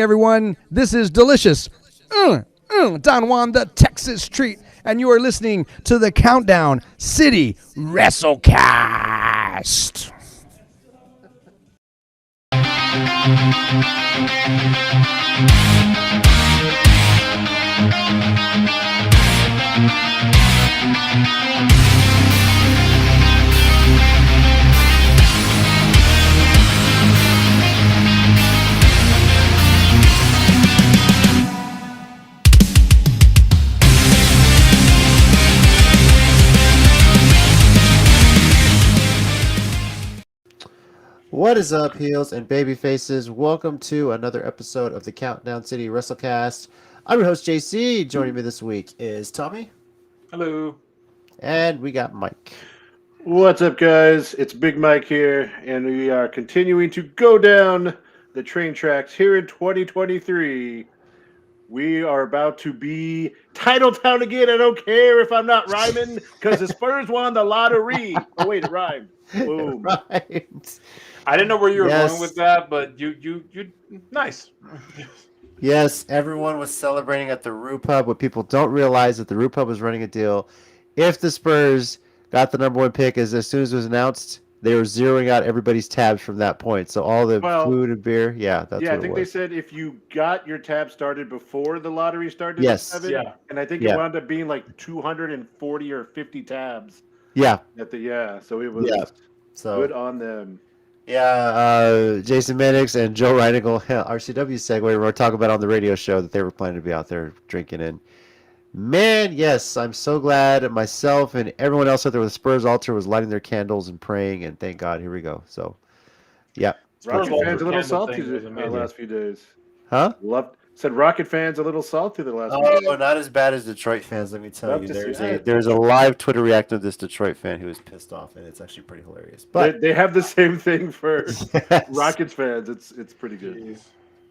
Everyone, this is delicious. Don Juan, the Texas treat, and you are listening to the Countdown City WrestleCast. What is up, heels and baby faces? Welcome to another episode of the Countdown City WrestleCast. I'm your host, JC. Joining me this week is Tommy. Hello. And we got Mike. What's up, guys? It's Big Mike here, and we are continuing to go down the train tracks here in 2023. We are about to be Title Town again. I don't care if I'm not rhyming, because the Spurs won the lottery. Oh, wait, it rhymed. Boom. Right. I didn't know where you were going with that, but you nice. Yes, everyone was celebrating at the Rue Pub. What people don't realize that the Rue Pub was running a deal. If the Spurs got the number one pick, as soon as it was announced, they were zeroing out everybody's tabs from that point. So all the food and beer, that's what it was. I think they said if you got your tab started before the lottery started, yes, 7, and I think it wound up being like 240 or 50 tabs. Yeah. So it was good on them. Yeah, Jason Mannix and Joe Reinigal, RCW segue, we were talking about on the radio show that they were planning to be out there drinking. And man, yes, I'm so glad myself and everyone else out there with the Spurs altar was lighting their candles and praying, and thank God, here we go. So, yeah. Rocket fans a little salty the last few days. Huh? Said Rocket fans a little salty the last few days. Oh, not as bad as Detroit fans, let me tell you. There's a live Twitter reaction of this Detroit fan who is pissed off, and it's actually pretty hilarious. But they have the same thing for Rockets fans. It's pretty good.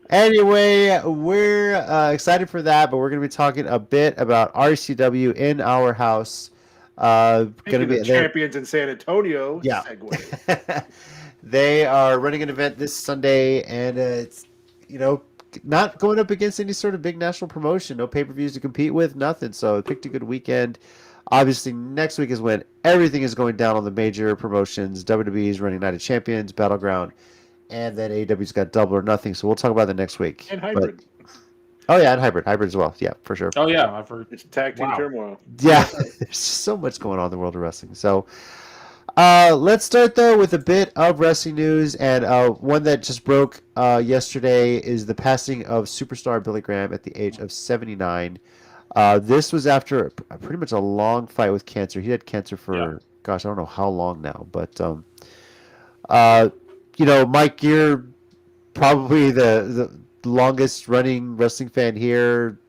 Anyway, we're excited for that, but we're going to be talking a bit about RCW In Our House. Going to be the champions in San Antonio. Yeah. Segue. They are running an event this Sunday, and it's, not going up against any sort of big national promotion. No pay-per-views to compete with, nothing. So picked a good weekend. Obviously, next week is when everything is going down on the major promotions. WWE is running Night of Champions, Battleground, and then AEW's got Double or Nothing. So we'll talk about that next week. And Hybrid. And Hybrid as well. Yeah, for sure. Oh, yeah. I've heard. It's tag team turmoil. Yeah, there's so much going on in the world of wrestling. So let's start, though, with a bit of wrestling news. And one that just broke yesterday is the passing of superstar Billy Graham at the age of 79. This was after pretty much a long fight with cancer. He had cancer for, I don't know how long now. But, Mike, you're probably the longest running wrestling fan here.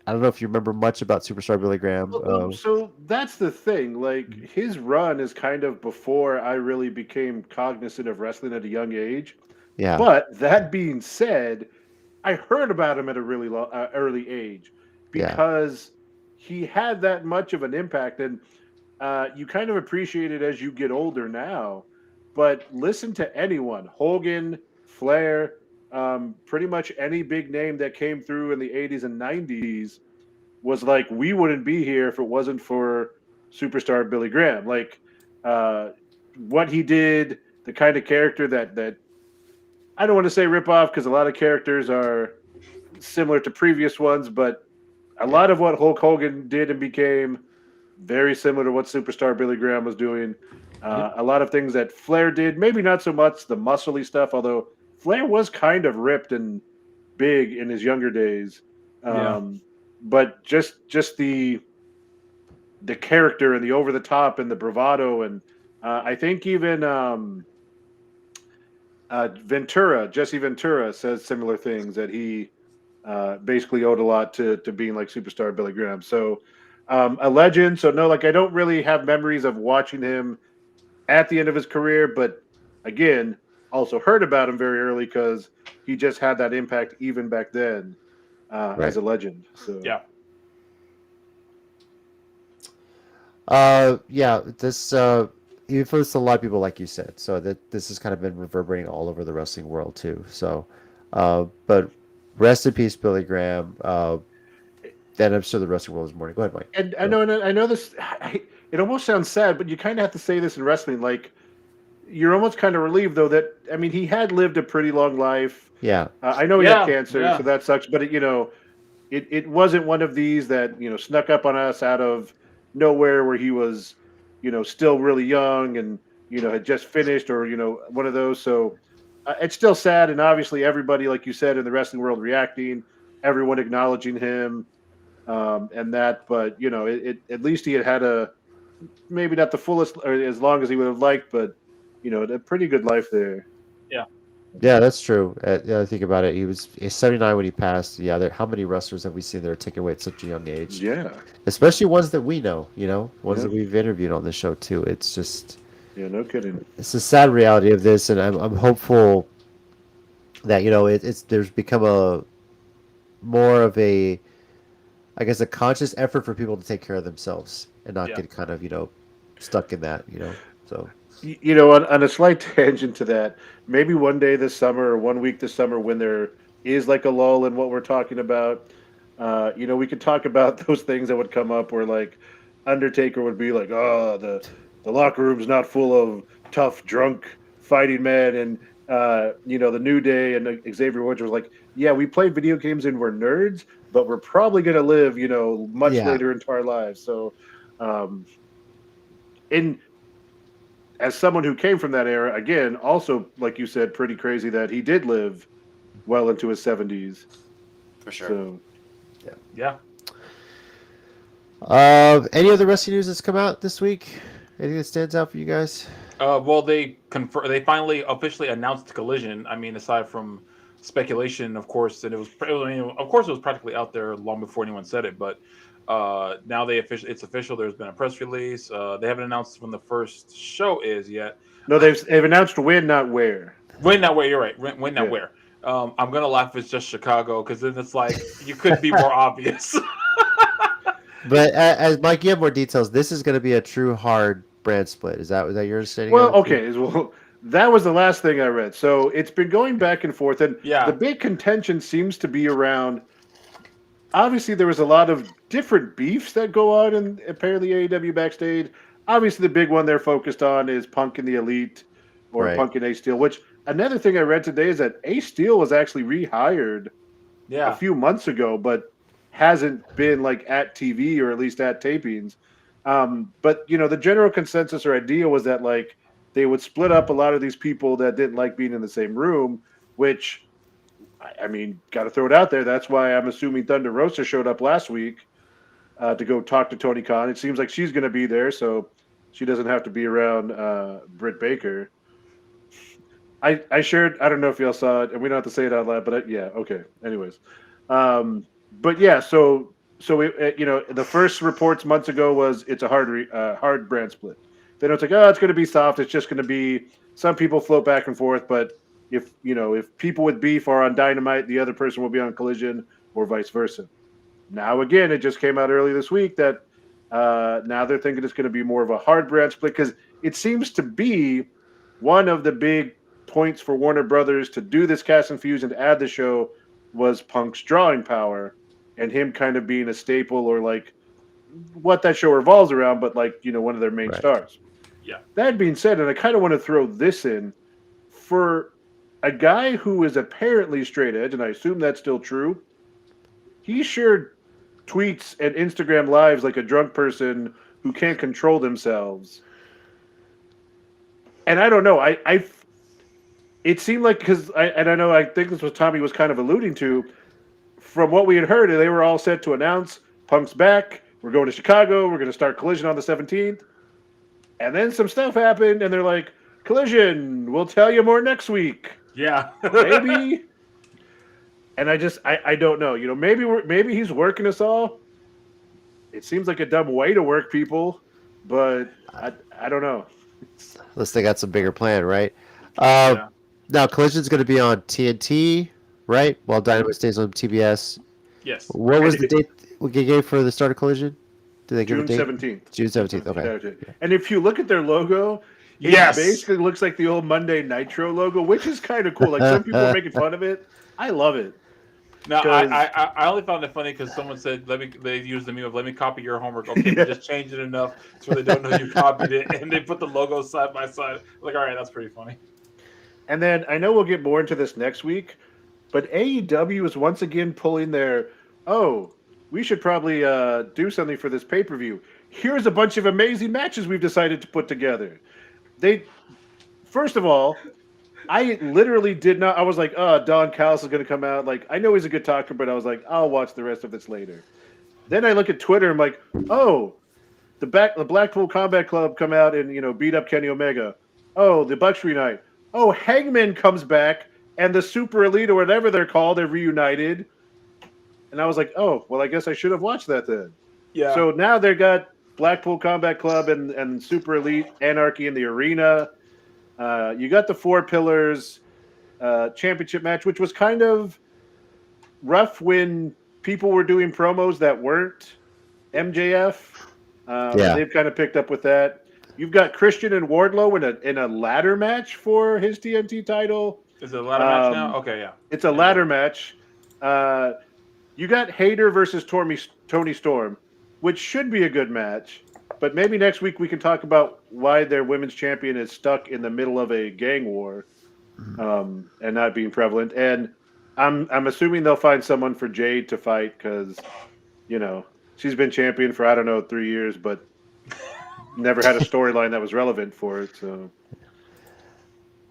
I don't know if you remember much about superstar Billy Graham. So that's the thing. Like, his run is kind of before I really became cognizant of wrestling at a young age. Yeah. But that being said, I heard about him at a really early age because he had that much of an impact. And you kind of appreciate it as you get older now. But listen to anyone, Hogan, Flair, pretty much any big name that came through in the 80s and 90s was like, we wouldn't be here if it wasn't for superstar Billy Graham. Like, what he did, the kind of character that I don't want to say rip off, because a lot of characters are similar to previous ones, but a lot of what Hulk Hogan did and became very similar to what superstar Billy Graham was doing. A lot of things that Flair did, maybe not so much the muscly stuff, although Flair was kind of ripped and big in his younger days. But just the character and the over the top and the bravado, and I think even Jesse Ventura says similar things, that he basically owed a lot to being like superstar Billy Graham. So a legend. So no, like, I don't really have memories of watching him at the end of his career, but again, also heard about him very early because he just had that impact even back then as a legend. So this he influenced a lot of people, like you said. So that this has kind of been reverberating all over the wrestling world too. So, but Rest in peace, Billy Graham. Then I'm sure the wrestling world is mourning. Go ahead, Mike. And I know this. It almost sounds sad, but you kind of have to say this in wrestling. Like, you're almost kind of relieved, though, that I mean, he had lived a pretty long life. Yeah. I know he had cancer, so that sucks. But it wasn't one of these that snuck up on us out of nowhere, where he was, still really young and had just finished, or one of those. So it's still sad, and obviously everybody, like you said, in the wrestling world reacting, everyone acknowledging him. And that, but at least he had a maybe not the fullest or as long as he would have liked, but a pretty good life there. Yeah, that's true. I think about it. He's 79 when he passed. Yeah, how many wrestlers have we seen that are taken away at such a young age? Yeah, especially ones that we know. Ones that we've interviewed on the show too. It's just no kidding. It's a sad reality of this, and I'm hopeful that it's there's become a more of a, I guess, a conscious effort for people to take care of themselves and not get kind of, stuck in that, so. On a slight tangent to that, maybe one day this summer or 1 week this summer when there is like a lull in what we're talking about, we could talk about those things that would come up where like Undertaker would be like, oh, the locker room's not full of tough, drunk, fighting men, and the New Day and Xavier Woods was like, yeah, we play video games and we're nerds, but we're probably going to live, much later into our lives. So, as someone who came from that era, again, also, like you said, pretty crazy that he did live well into his 70s. For sure. So, Yeah. Any other wrestling news that's come out this week? Anything that stands out for you guys? Well, they finally officially announced Collision. I mean, aside from speculation, of course, and it was practically out there long before anyone said it. But now it's official. There's been a press release. They haven't announced when the first show is yet. No, they've announced when, not where. When, not where. You're right. When, not where. I'm gonna laugh if it's just Chicago, because then it's like you could be more obvious. But as Mike, you have more details. This is going to be a true hard brand split. Is that your understanding? Well, okay. Well, that was the last thing I read. So it's been going back and forth, and the big contention seems to be around. Obviously, there was a lot of different beefs that go on in apparently AEW backstage. Obviously, the big one they're focused on is Punk and the Elite, or Punk and Ace Steel. Which another thing I read today is that Ace Steel was actually rehired a few months ago, but hasn't been like at TV or at least at tapings. But the general consensus or idea was that like they would split up a lot of these people that didn't like being in the same room, which I mean, got to throw it out there. That's why I'm assuming Thunder Rosa showed up last week to go talk to Tony Khan. It seems like she's going to be there, so she doesn't have to be around Britt Baker. I shared, I don't know if y'all saw it, and we don't have to say it out loud, but okay. Anyways. But yeah, so the first reports months ago was it's a hard brand split. Then it's like, oh, it's going to be soft. It's just going to be some people float back and forth. But if people with beef are on Dynamite, the other person will be on Collision, or vice versa. Now again, it just came out early this week that now they're thinking it's going to be more of a hard brand split, because it seems to be one of the big points for Warner Brothers to do this cast and fuse and to add the show was Punk's drawing power. And him kind of being a staple, or like what that show revolves around, but like, one of their main stars. Yeah. That being said, and I kind of want to throw this in, for a guy who is apparently straight edge, and I assume that's still true, he shared tweets and Instagram lives like a drunk person who can't control themselves. And I don't know, it seemed like, because I know, I think this was Tommy was kind of alluding to, from what we had heard, they were all set to announce Punk's back. We're going to Chicago. We're going to start Collision on the 17th. And then some stuff happened, and they're like, Collision, we'll tell you more next week. Yeah. Maybe. And I don't know. Maybe he's working us all. It seems like a dumb way to work people, but I don't know. Unless they got some bigger plan, right? Now, Collision's going to be on TNT, right? While Dynamite stays on TBS. Yes. What was the date we gave for the start of Collision? Did they give June a date? 17th. June 17th, okay. And if you look at their logo, it basically looks like the old Monday Nitro logo, which is kind of cool. Like, some people are making fun of it. I love it. No, I only found it funny because someone said they used the meme of let me copy your homework. Okay, but just change it enough so they don't know you copied it, and they put the logos side by side. Like, all right, that's pretty funny. And then I know we'll get more into this next week, but AEW is once again pulling their, we should probably do something for this pay-per-view. Here's a bunch of amazing matches we've decided to put together. First of all, I literally did not. I was like, Don Callis is going to come out. Like, I know he's a good talker, but I was like, I'll watch the rest of this later. Then I look at Twitter. I'm like, the Blackpool Combat Club come out and beat up Kenny Omega. Oh, the Bucks reunite. Oh, Hangman comes back and the Super Elite or whatever they're called, they're reunited. And I was like, oh, well, I guess I should have watched that then. Yeah. So now they've got Blackpool Combat Club and Super Elite Anarchy in the arena. You got the Four Pillars championship match, which was kind of rough when people were doing promos that weren't MJF. They've kind of picked up with that. You've got Christian and Wardlow in a ladder match for his TNT title. Is it a ladder match now? Okay, yeah. It's a ladder match. You got Hayter versus Tony Storm, which should be a good match. But maybe next week we can talk about why their women's champion is stuck in the middle of a gang war and not being prevalent. And I'm assuming they'll find someone for Jade to fight because, she's been champion for, 3 years, but never had a storyline that was relevant for it. So,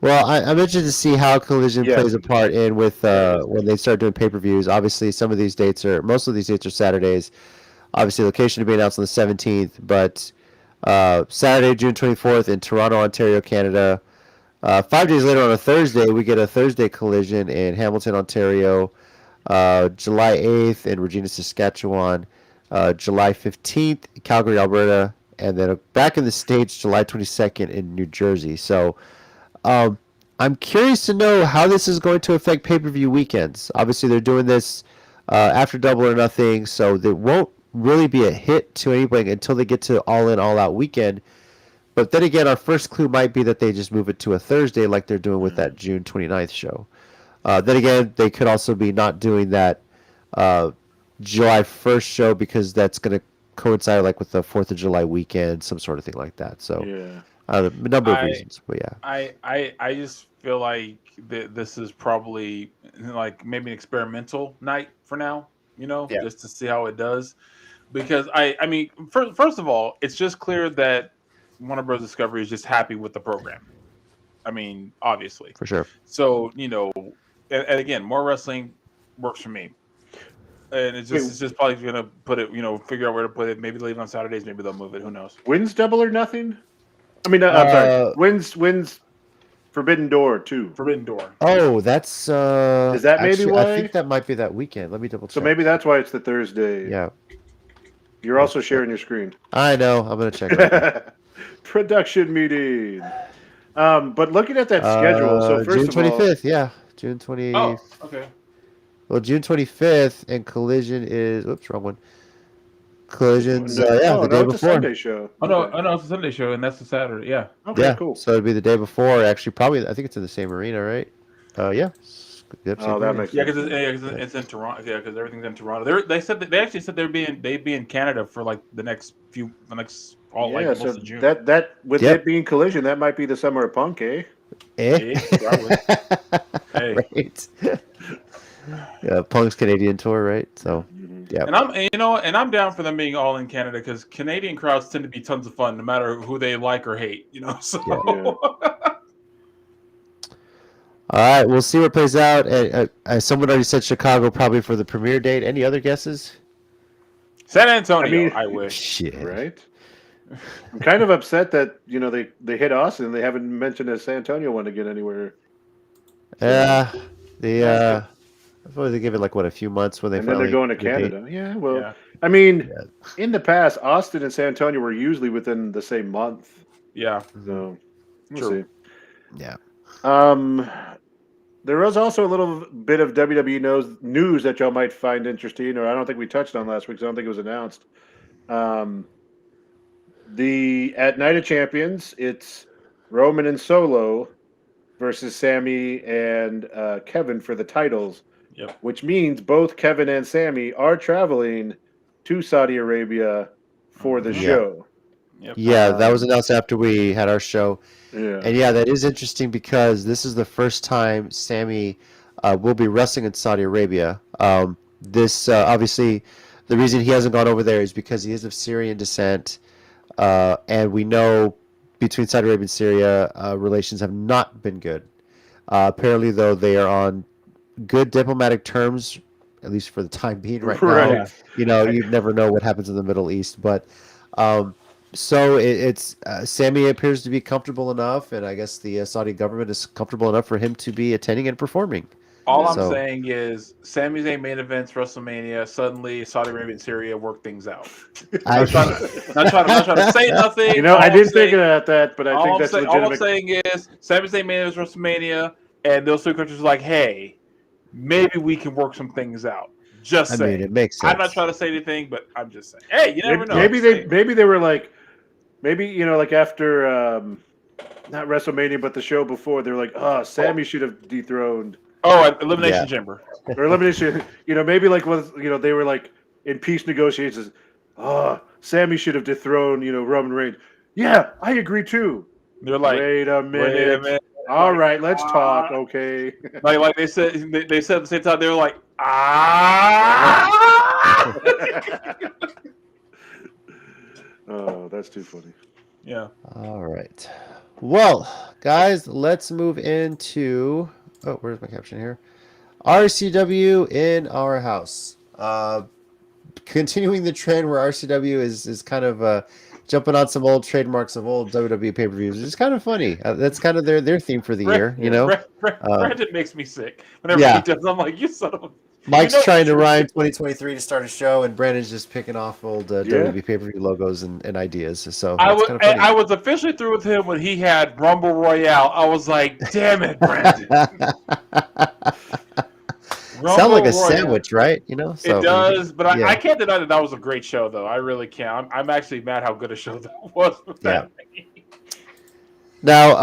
Well, I'm interested to see how Collision plays a part in with when they start doing pay-per-views. Obviously, most of these dates are Saturdays. Obviously, location to be announced on the 17th, but Saturday, June 24th in Toronto, Ontario, Canada. 5 days later on a Thursday, we get a Thursday Collision in Hamilton, Ontario. July 8th in Regina, Saskatchewan. July 15th, Calgary, Alberta. And then back in the States, July 22nd in New Jersey. So I'm curious to know how this is going to affect pay-per-view weekends. Obviously, they're doing this after Double or Nothing, so there won't really be a hit to anybody until they get to All In, All Out weekend. But then again, our first clue might be that they just move it to a Thursday like they're doing with that June 29th show. Then again, they could also be not doing that July 1st show because that's going to coincide like with the 4th of July weekend, some sort of thing like that. So a number of reasons, but yeah. I just feel like this is probably like maybe an experimental night for now, just to see how it does. Because I mean, first of all, it's just clear that Warner Bros. Discovery is just happy with the program. I mean, obviously. For sure. So, and again, more wrestling works for me. And it's just probably going to put it, figure out where to put it. Maybe leave it on Saturdays. Maybe they'll move it. Who knows? When's Double or Nothing? I mean, I'm sorry. When's Forbidden Door 2? Forbidden Door. Oh, that's... is that maybe actually, why? I think that might be that weekend. Let me double check. So maybe that's why it's the Thursday. Yeah. You're also sharing your screen. I know. I'm going to check it. Production meeting. But looking at that schedule, so first June of all... 25th, yeah. June 20th. Oh, okay. Well, June 25th, and Collision is... Whoops, wrong one. Collision's, the day before. It's a Sunday show. Oh, no, it's a Sunday show, and that's a Saturday, yeah. Okay, cool. So it'd be the day before. Actually, probably, I think it's in the same arena, right? Yeah. Oh, that makes sense. Yeah, because it's in Toronto. Yeah, because everything's in Toronto. They actually said they'd be in Canada for like most of June. That with it being Collision, that might be the summer of Punk, eh? Hey. Right. Yeah, Punk's Canadian tour, right? So, yeah. And I'm down for them being all in Canada because Canadian crowds tend to be tons of fun, no matter who they like or hate. So. Yeah. All right, we'll see what plays out. Someone already said Chicago probably for the premiere date. Any other guesses? San Antonio, I wish. Shit. Right? I'm kind of upset that, they hit Austin and they haven't mentioned a San Antonio one again anywhere. Yeah. I suppose they give it a few months when they then they're going to Canada. Yeah, well, I mean, in the past, Austin and San Antonio were usually within the same month. Yeah. So, we'll see. Yeah. There was also a little bit of WWE news that y'all might find interesting, or I don't think we touched on last week, so I don't think it was announced. At Night of Champions, it's Roman and Solo versus Sammy and Kevin for the titles Yep. which means both Kevin and Sammy are traveling to Saudi Arabia for the Mhm. show. Yep. Yeah, that was announced after we had our show. Yeah. And yeah, that is interesting because this is the first time Sammy will be wrestling in Saudi Arabia. This obviously, the reason he hasn't gone over there is because he is of Syrian descent, and we know between Saudi Arabia and Syria, relations have not been good. Apparently, though, they are on good diplomatic terms, at least for the time being right now. Right. You know, you never know what happens in the Middle East, but so it's Sammy appears to be comfortable enough, and I guess the Saudi government is comfortable enough for him to be attending and performing. All I'm So- saying is Sami Zayn main events WrestleMania. Suddenly, Saudi Arabia and Syria work things out. I- Not trying to say nothing. You know, I didn't think about that, but I think that's all I'm legitimate. saying is Sami Zayn main events WrestleMania, and those three countries are like, hey, maybe we can work some things out. Just I saying. mean, it makes sense. I'm not trying to say anything, but I'm just saying. Hey, you never know. Maybe they were like, maybe, you know, like after not WrestleMania, but the show before, they're like, oh, Sammy should have dethroned. Oh, Elimination Yeah. Chamber. Or Elimination, you know, maybe like was, you know, they were like in peace negotiations. Oh, Sammy should have dethroned, you know, Roman Reigns. Yeah, I agree too. They're like, Wait a minute. All right, let's talk. Okay. Like they said at the same time, they were like, Oh, that's too funny. Yeah. All right. Well, guys, let's move into. Oh, where's my caption here? RCW in our house. Continuing the trend where RCW is kind of jumping on some old trademarks of old WWE pay-per-views. It's kind of funny. That's kind of their theme for the year, you know. Brandon makes me sick whenever yeah. he does. I'm like, you son of a. Mike's trying to rhyme 2023 to start a show, and Brandon's just picking off old WWE pay-per-view logos and ideas. So I it's kind of funny. I was officially through with him when he had Rumble Royale. I was like, damn it, Brandon. Sound like a sandwich, right? You know, so, it does, but yeah. I can't deny that was a great show, though. I really can't. I'm actually mad how good a show that was. With that. Now,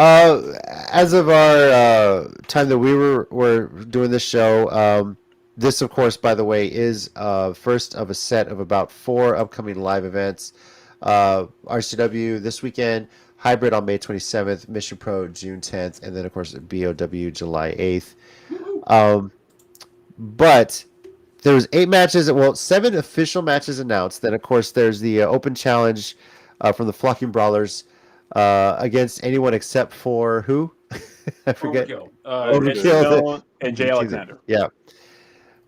as of our time that we were doing this show, this, of course, by the way, is first of a set of about 4 upcoming live events. RCW this weekend, Hybrid on May 27th, Mission Pro June 10th, and then, of course, BOW July 8th. But there was 8 matches, 7 official matches announced. Then, of course, there's the open challenge from the Flocking Brawlers against anyone except for who? I forget. Overkill. And Jay Alexander. Yeah.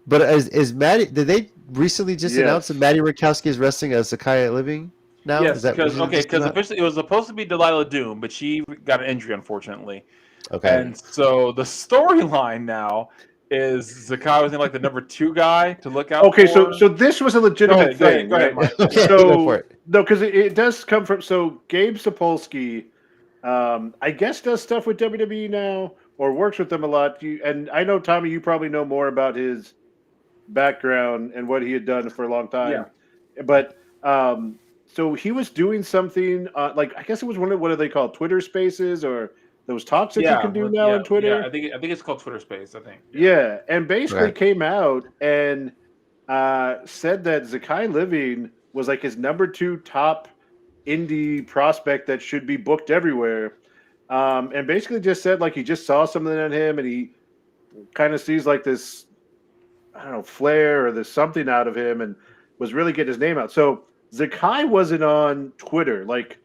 But is Maddie? Did they recently just announce that Maddie Rakowski is wrestling as Zakaya Living now? Yes, because officially it was supposed to be Delilah Doom, but she got an injury, unfortunately. Okay. And so the storyline now is Zakai was like the number 2 guy to look out for. So this was a legitimate thing. Go ahead, Mike. Okay, so go for it. No, because it does come from. So Gabe Sapolsky, I guess, does stuff with WWE now or works with them a lot. And I know, Tommy, you probably know more about his background and what he had done for a long time. Yeah. But so he was doing something like, I guess it was what are they called, Twitter Spaces or those talks that you can do now on Twitter? Yeah, I think it's called Twitter Space, I think. Yeah, and basically came out and said that Zakai Living was like his number 2 top indie prospect that should be booked everywhere. And basically just said like he just saw something in him and he kind of sees like this, I don't know, flair or there's something out of him and was really getting his name out. So Zakai wasn't on Twitter. Like,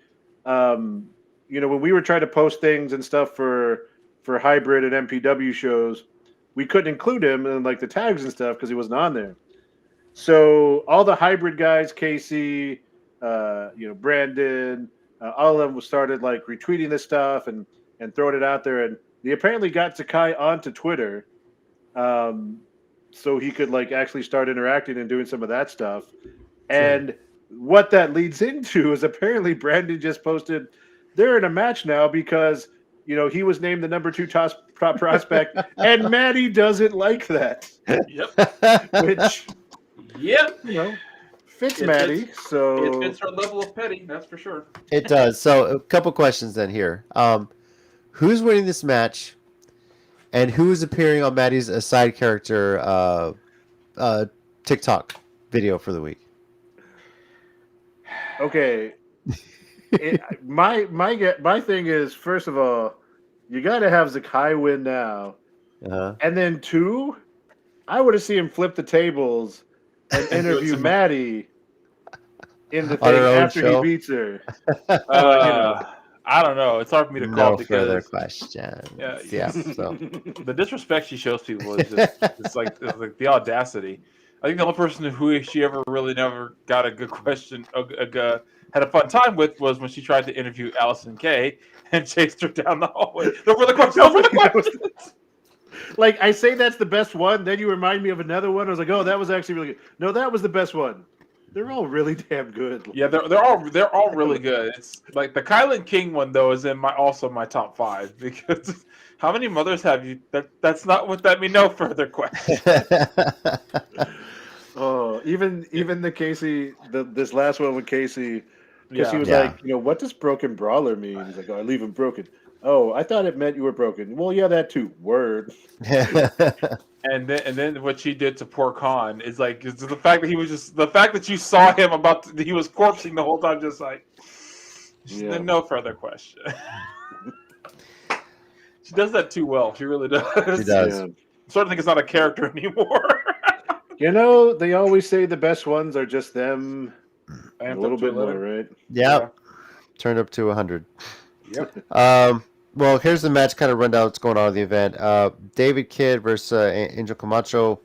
you know, when we were trying to post things and stuff for Hybrid and MPW shows, we couldn't include him in like the tags and stuff because he wasn't on there. So all the Hybrid guys, Casey, you know, Brandon, all of them started like retweeting this stuff and throwing it out there. And they apparently got Zakai onto Twitter, so he could like actually start interacting and doing some of that stuff. And what that leads into is apparently Brandon just posted they're in a match now because, you know, he was named the number 2 top prospect, and Maddie doesn't like that. Yep. Which, you know, fits Maddie. So it fits her level of petty, that's for sure. It does. So a couple questions then here. Who's winning this match? And who is appearing on Maddie's side character TikTok video for the week? Okay. My thing is, first of all, you got to have Zakai win now. And then 2, I would have seen him flip the tables and interview Maddie in the thing after show? he beats her. I don't know. It's hard for me to call because further questions. Yeah. So the disrespect she shows people is just it's like the audacity. I think the only person who she ever really never got a good question, had a fun time with was when she tried to interview Allison Kay and chased her down the hallway. No further questions. Like, I say that's the best one, then you remind me of another one. I was like, oh, that was actually really good. No, that was the best one. They're all really damn good. Yeah, they're all really good. It's like the Kylan King one though is in my top 5 because how many mothers have you? That's not what that mean. No further questions. Oh, even the Casey, this last one with Casey, because he was like, what does broken brawler mean? He's like, oh, I leave him broken. Oh, I thought it meant you were broken. Well, yeah, that too. Word. And then what she did to poor Khan is like the fact that you saw him he was corpsing the whole time, just like no further question. She does that too well. She really does. She does. Yeah. I'm starting to think it's not a character anymore. They always say the best ones are just them. A little bit more, right? Yeah. Turned up to 100. Yep. Well, here's the match kind of rundown what's going on at the event. David Kidd versus Angel Camacho.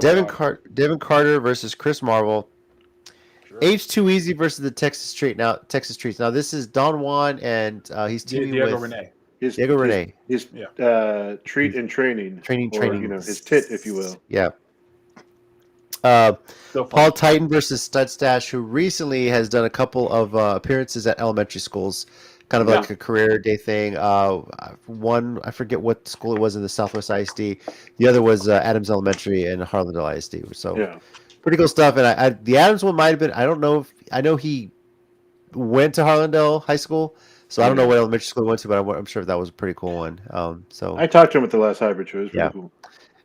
Devin Carter versus Chris Marvel. Sure. H2 Easy versus the Texas Treats. Now this is Don Juan and he's teaming Diego with Rene. Diego Rene. His treat and training. Training. His tit, if you will. Yeah. Paul Titan versus Stud Stash, who recently has done a couple of appearances at elementary schools. Kind of like a career day thing. One, I forget what school it was in the Southwest ISD. The other was Adams Elementary in Harlandale ISD. So pretty cool stuff. And the Adams one might have been, I don't know I know he went to Harlandale High School. So I don't know what elementary school he went to, but I'm sure that was a pretty cool one. So I talked to him at the last hybrid show. It was pretty cool.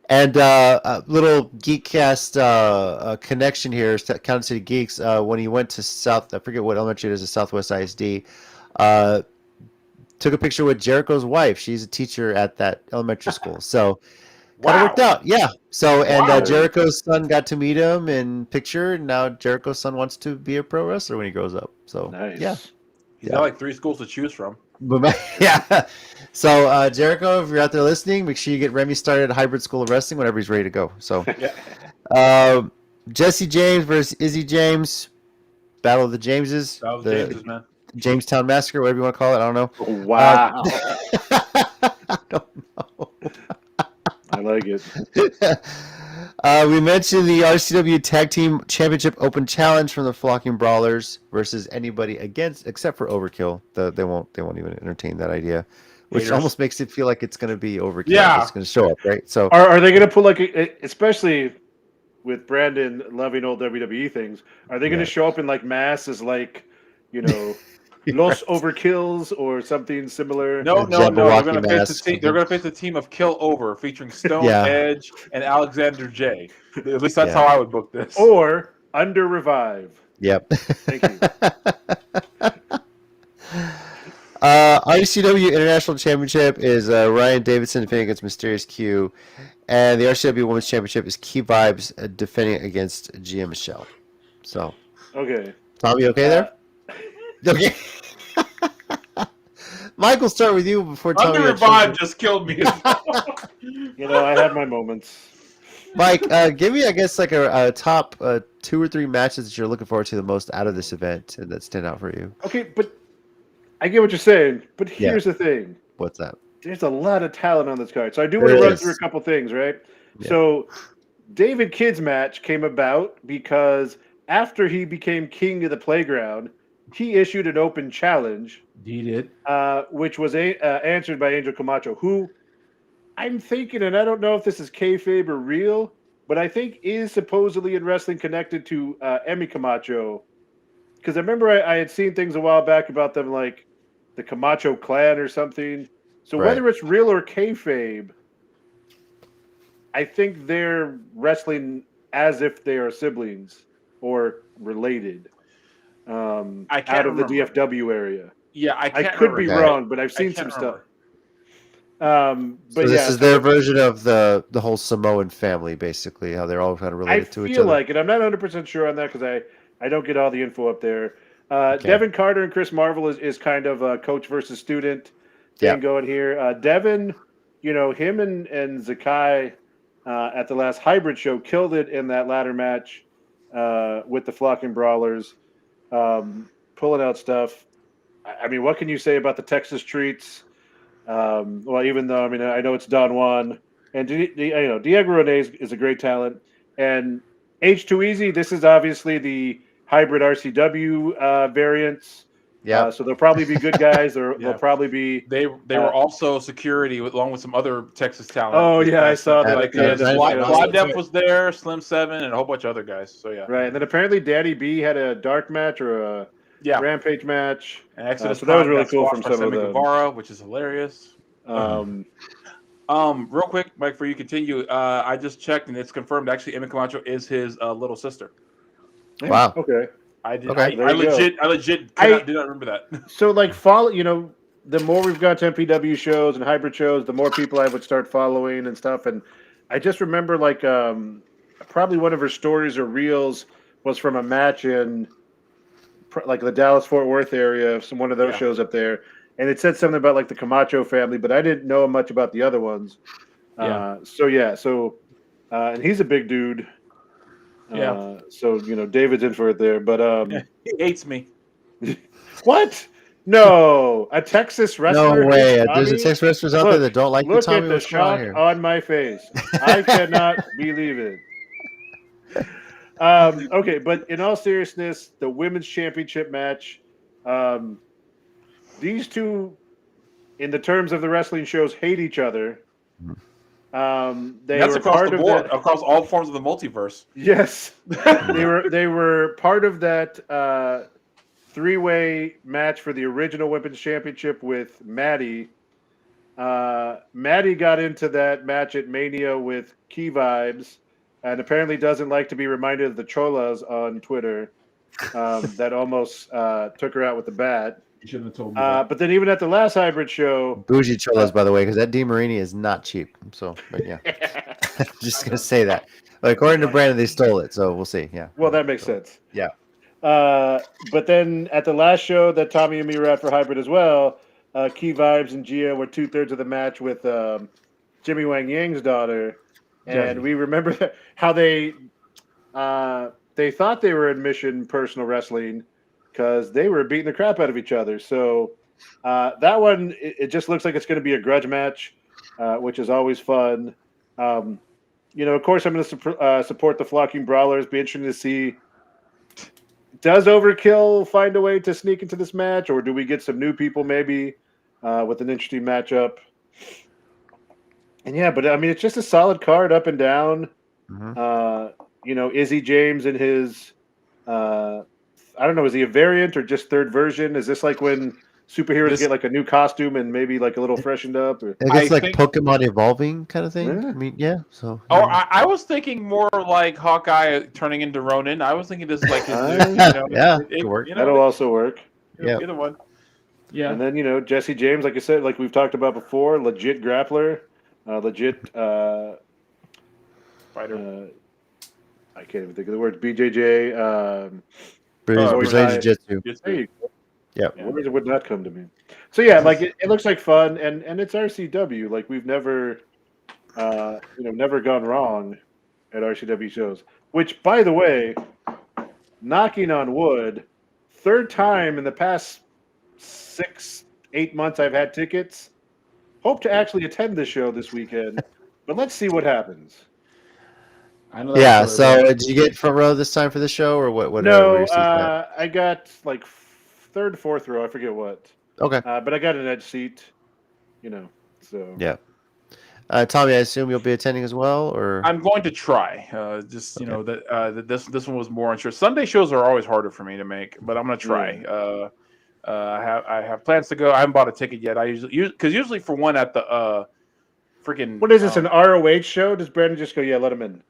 And a little Geekcast connection here, County City Geeks, when he went to I forget what elementary it is, at Southwest ISD, took a picture with Jericho's wife. She's a teacher at that elementary school. So kind of worked out. Yeah. So, and Jericho's son got to meet him in picture. And now Jericho's son wants to be a pro wrestler when he grows up. So, nice. He's got like 3 schools to choose from. Yeah. So, Jericho, if you're out there listening, make sure you get Remy started at Hybrid School of Wrestling whenever he's ready to go. So, Jesse James versus Izzy James. Battle of the Jameses. Battle of the Jameses, man. Jamestown Massacre, whatever you want to call it. I don't know. Wow. I don't know. I like it. We mentioned the RCW Tag Team Championship Open Challenge from the Flocking Brawlers versus anybody except for Overkill. They won't even entertain that idea, which almost makes it feel like it's going to be Overkill. Yeah, it's going to show up, right? So are they going to put especially with Brandon loving old WWE things, are they going to show up in like mass as like, Los Overkills or something similar? No. They're going to face the team of Kill Over, featuring Stone, Edge, and Alexander J. At least that's how I would book this. Or Under Revive. Yep. Thank you. RCW International Championship is Ryan Davidson defending against Mysterious Q, and the RCW Women's Championship is Key Vibes defending against Gia Michelle. So, okay, Tommy, okay there? Okay. Michael, start with you before Tommy. Under Revive just killed me. I had my moments. Mike, give me, I guess, like a top 2 or 3 matches that you're looking forward to the most out of this event and that stand out for you. Okay, but I get what you're saying, but here's the thing. What's that? There's a lot of talent on this card. So I do want to run through a couple things, right? Yeah. So David Kidd's match came about because after he became king of the playground, he issued an open challenge. He did. Which was answered by Angel Camacho, who I'm thinking, and I don't know if this is kayfabe or real, but I think is supposedly in wrestling connected to Emmy Camacho. Because I remember I had seen things a while back about them, like the Camacho clan or something. So whether it's real or kayfabe, I think they're wrestling as if they are siblings or related. I can't Out of remember. the DFW area. Yeah, I I can't could remember. be Okay. wrong, but I've I seen can't some remember. stuff. So But this yeah, is their version of the whole Samoan family, basically, how they're all kind of I related to each feel other. like it. I'm not 100% sure on that because I don't get all the info up there. Okay. Devin Carter and Chris Marvel is kind of a coach versus student thing going here. Devin, him and Zakai at the last hybrid show killed it in that ladder match with the Flocking Brawlers, pulling out stuff. I mean, what can you say about the Texas Treats? Well, even though I know it's Don Juan and Diego Rene is a great talent, and H2Easy. This is obviously the hybrid RCW variants. Yeah. So they'll probably be good guys. They'll Yeah. probably be. They were also security along with some other Texas talent. Oh this yeah, I past saw night. that Like at the end of the Fly show. Def was there, Slim Seven, and a whole bunch of other guys. So yeah, Right, and then apparently Daddy B had a dark match or a yeah. rampage match. And Exodus so that was Prime really got cool squashed from by some of Sammy them. Guevara, which is hilarious. Real quick, Mike, before you continue, I just checked and it's confirmed. Actually, Emma Camacho is his little sister. Wow. Okay. I did. Okay. I legit did not remember that. So like the more we've got to MPW shows and hybrid shows, the more people I would start following and stuff. And I just remember probably one of her stories or reels was from a match in like the Dallas Fort Worth area, one of those shows up there. And it said something about like the Camacho family, but I didn't know much about the other ones. Yeah. And he's a big dude. Yeah. So David's in for it there, but He hates me. What? No, a Texas wrestler. No way. hates There's a Tommy? Texas wrestlers out there that don't like you, Look Tommy. at the What's going on shock here? on my face. I cannot believe it. Okay, but in all seriousness, the women's championship match, these two, in the terms of the wrestling shows, hate each other. That's across the board, across all forms of the multiverse. Yes, they were part of that three-way match for the original women's championship with Maddie. Maddie got into that match at Mania with Key Vibes, and apparently doesn't like to be reminded of the Cholas on Twitter that almost took her out with the bat. You shouldn't have told me that. But then even at the last hybrid show, Bougie Cholas, by the way, because that DeMarini is not cheap. So, but yeah, just gonna say that. But according to Brandon, they stole it, so we'll see. Yeah. Well, that makes sense. Yeah. But then at the last show that Tommy and me were at for hybrid as well, Key Vibes and Gia were 2/3 of the match with Jimmy Wang Yang's daughter, and we remember how they thought they were in Mission Personal Wrestling because they were beating the crap out of each other. So that one, it just looks like it's going to be a grudge match, which is always fun. Of course, I'm going to support the Flocking Brawlers. Be interesting to see. Does Overkill find a way to sneak into this match, or do we get some new people maybe with an interesting matchup? And yeah, but I mean, it's just a solid card up and down. Izzy James and his, I don't know, is he a variant or just third version? Is this like when superheroes get like a new costume and maybe like a little freshened up? Or? I guess Pokemon evolving kind of thing. Yeah. I mean, yeah. So. Oh, I was thinking more like Hawkeye turning into Ronin. I was thinking this is like his could work. That'll also work. Yeah. Either one. Yeah. And then Jesse James, like I said, like we've talked about before, legit grappler, legit fighter. I can't even think of the words. BJJ. Brazilian Jiu-Jitsu. There you go. Yeah. Words would not come to me. So yeah, like it looks like fun, and it's RCW. Like we've never, never gone wrong at RCW shows. Which, by the way, knocking on wood, third time in the past 6-8 months I've had tickets. Hope to actually attend the show this weekend, but let's see what happens. I know. Yeah. So did you get front row this time for the show, or what? No, I got like third, fourth row. I forget what. Okay. But I got an edge seat. So. Yeah. Tommy, I assume you'll be attending as well, or I'm going to try. This one was more unsure. Sunday shows are always harder for me to make, but I'm going to try. I have plans to go. I haven't bought a ticket yet. I usually for one at the freaking. What is this, an ROH show? Does Brandon just go, yeah, let him in?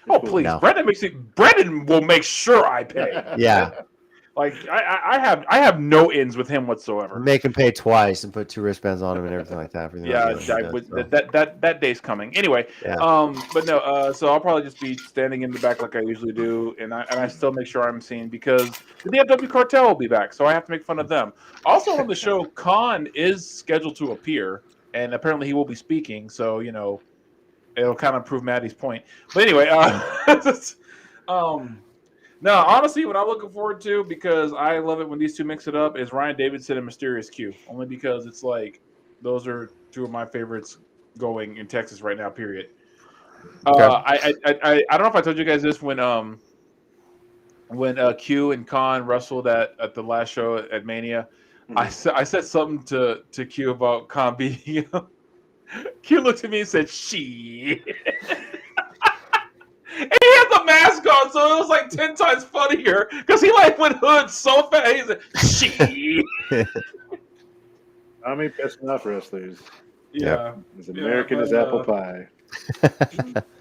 Oh, please. No. Brendan will make sure I pay. Yeah. Like I have no ins with him whatsoever. Make him pay twice and put 2 wristbands on him and everything like that. That day's coming. Anyway, Yeah. but no, so I'll probably just be standing in the back like I usually do, and I still make sure I'm seen because the DFW cartel will be back, so I have to make fun of them. Also on the show, Khan is scheduled to appear, and apparently he will be speaking, so it'll kind of prove Maddie's point. But anyway, no, honestly, what I'm looking forward to, because I love it when these two mix it up, is Ryan Davidson and Mysterious Q. Only because it's like those are two of my favorites going in Texas right now. Period. Okay. I don't know if I told you guys this when Q and Khan wrestled at the last show at Mania. Mm-hmm. I said something to Q about Khan beating him. Q looked at me and said, "She." And he had the mask on, so it was like 10 times funnier because he like went hood so fast. He's like, "She." How many pissing off wrestlers? Yeah, as American as apple pie.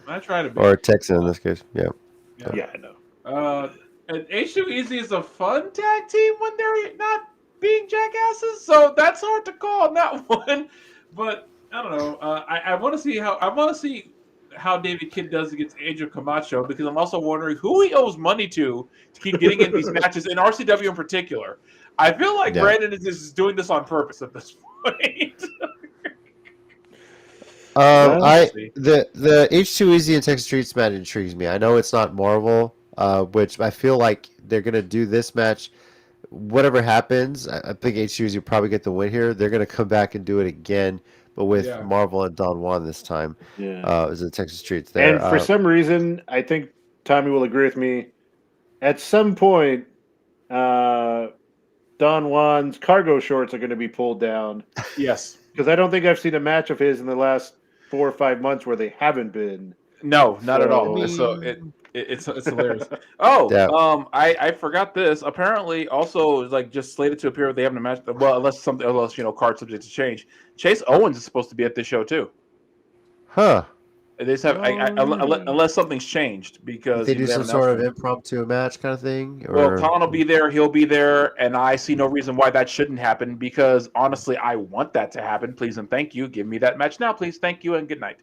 I try to be. Or Texan in this case. Yeah. Yeah, I know. And H2Easy is a fun tag team when they're not being jackasses, so that's hard to call on that one. But I don't know. I want to see how David Kidd does against Angel Camacho, because I'm also wondering who he owes money to keep getting in these matches, in RCW in particular. I feel like Brandon is just doing this on purpose at this point. The H2Easy and Texas Streets match intrigues me. I know it's not Marvel, which I feel like they're gonna do this match. Whatever happens, I think H2Easy will probably get the win here. They're gonna come back and do it again, but with Marvel and Don Juan this time. Is the Texas Streets there? And for some reason, I think Tommy will agree with me. At some point, Don Juan's cargo shorts are going to be pulled down. Yes, because I don't think I've seen a match of his in the last 4 or 5 months where they haven't been. No, not at all. So it's hilarious. Oh, I forgot this. Apparently, also like just slated to appear. They haven't a match. Well, unless card subject to change. Chase Owens is supposed to be at this show too. Huh. They just have unless something's changed, because they do some sort of impromptu match kind of thing. Or... Well, Colin will be there. He'll be there, and I see no reason why that shouldn't happen. Because honestly, I want that to happen. Please and thank you. Give me that match now, please. Thank you and good night.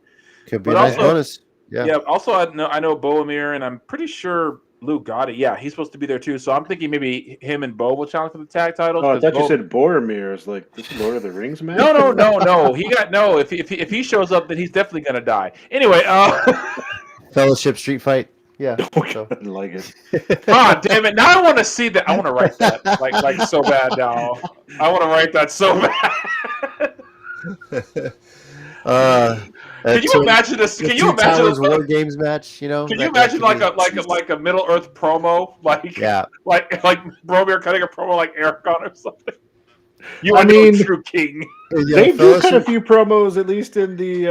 Could be a nice bonus. Yeah. Also, I know Bo Amir, and I'm pretty sure Luke Gotti. Yeah, he's supposed to be there too. So I'm thinking maybe him and Bo will challenge for the tag titles. Oh, I thought you said Boromir. It's like this Lord of the Rings match. No. He got no. If he shows up, then he's definitely gonna die. Anyway, Fellowship Street Fight. Yeah, I like it. Ah, damn it! Now I want to see that. I want to write that like so bad now. I want to write that so bad. Can you imagine this? Can you imagine this War Games match? Can you imagine like a Middle Earth promo, like Bromir cutting a promo like Ericon or something? True king. They do cut a few promos, at least in the